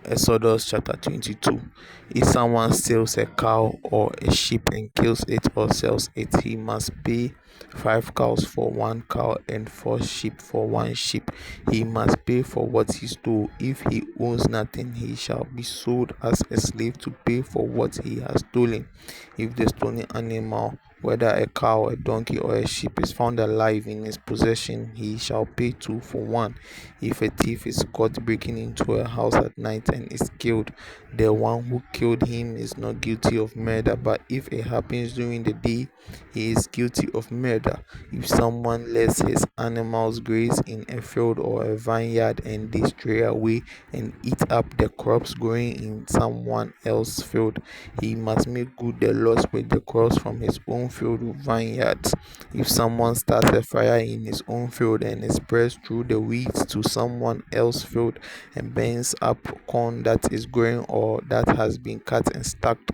Exodus chapter 22. If someone steals a cow or a sheep and kills it or sells it, he must pay 5 cows for 1 cow and 4 sheep for 1 sheep. He must pay for what he stole. If he owns nothing, he shall be sold as a slave to pay for what he has stolen. If the stolen animal, whether a cow, a donkey, or a sheep, is found alive in his possession, he shall pay 2 for 1. If a thief is caught breaking into a house at night and is killed, the one who killed him is not guilty of murder, but if it happens during the day, he is guilty of murder. If someone lets his animals graze in a field or a vineyard and they stray away and eat up the crops growing in someone else's field, he must make good the loss with the crops from his own field or vineyards. If someone starts a fire in his own field and spreads through the weeds to someone else's field and burns up corn that is growing or that has been cut and stacked,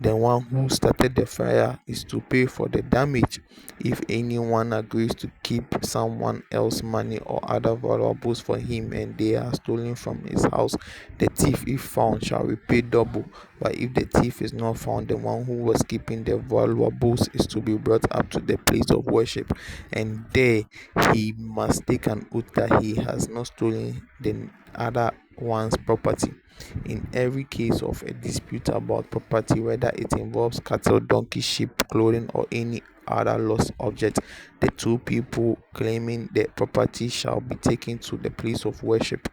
the one who started the fire is to pay for the damage. If anyone agrees to keep someone else's money or other valuables for him and they are stolen from his house, the thief, if found, shall repay double. But if the thief is not found, the one who was keeping the valuables is to be brought up to the place of worship, and there he must take an oath that he has not stolen the other one's property. In every case of a dispute about property, whether it involves cattle, donkey, sheep, clothing, or any other lost object, the two people claiming the property shall be taken to the place of worship.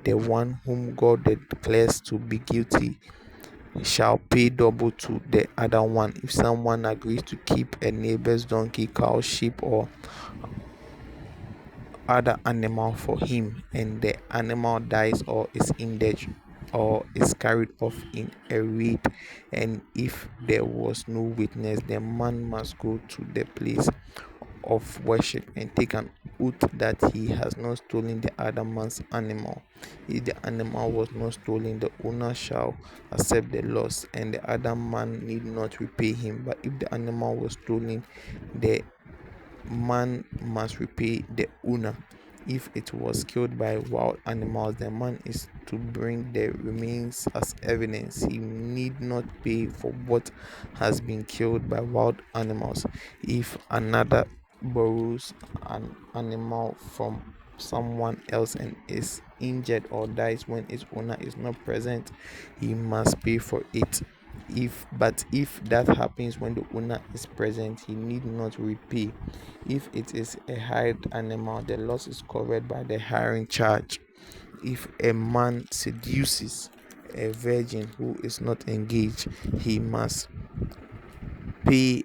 The one whom God declares to be guilty shall pay double to the other one. If someone agrees to keep a neighbor's donkey, cow, sheep, or other animal for him, and the animal dies or is injured or is carried off in a raid, and if there was no witness, the man must go to the place of worship and take an oath that he has not stolen the other man's animal. If the animal was not stolen, the owner shall accept the loss, and the other man need not repay him. But if the animal was stolen, the man must repay the owner. If it was killed by wild animals, the man is to bring the remains as evidence. He need not pay for what has been killed by wild animals. If another borrows an animal from someone else and is injured or dies when its owner is not present, he must pay for it. If that happens when the owner is present, he need not repay. If it is a hired animal, the loss is covered by the hiring charge. If a man seduces a virgin who is not engaged, he must pay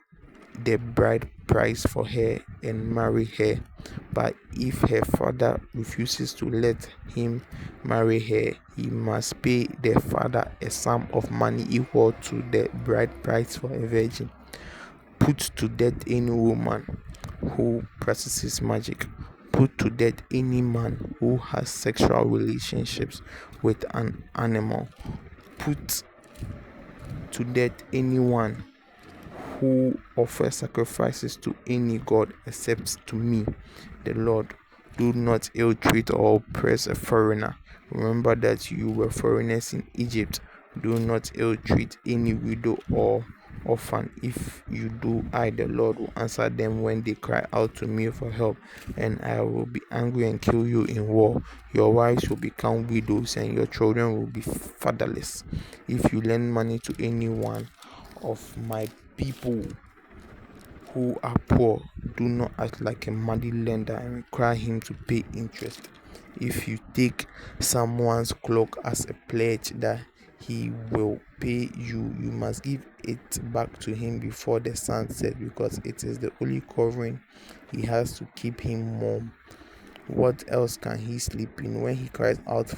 the bride price for her and marry her. But if her father refuses to let him marry her, he must pay the father a sum of money equal to the bride price for a virgin. Put to death any woman who practices magic. Put to death any man who has sexual relationships with an animal. Put to death anyone who offers sacrifices to any god except to me, the Lord. Do not ill treat or oppress a foreigner. Remember that you were foreigners in Egypt. Do not ill treat any widow or orphan. If you do, I, the Lord, will answer them when they cry out to me for help, and I will be angry and kill you in war. Your wives will become widows, and your children will be fatherless. If you lend money to anyone of my people who are poor, do not act like a money lender and require him to pay interest. If you take someone's cloak as a pledge that he will pay you, you must give it back to him before the sun sets, because it is the only covering he has to keep him warm. What else can he sleep in? When he cries out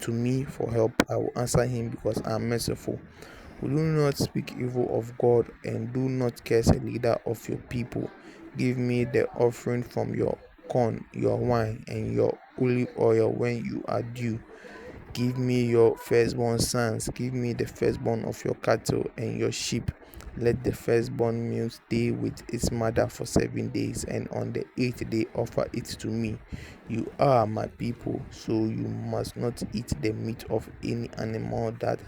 to me for help, I will answer him because I am merciful. Do not speak evil of God, and do not curse a leader of your people. Give me the offering from your corn, your wine, and your olive oil when you are due. Give me your firstborn sons. Give me the firstborn of your cattle and your sheep. Let the firstborn male stay with its mother for 7 days, and on the eighth day offer it to me. You are my people, so you must not eat the meat of any animal that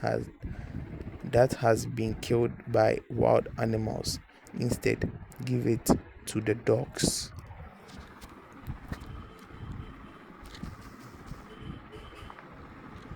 has been killed by wild animals. Instead, give it to the dogs."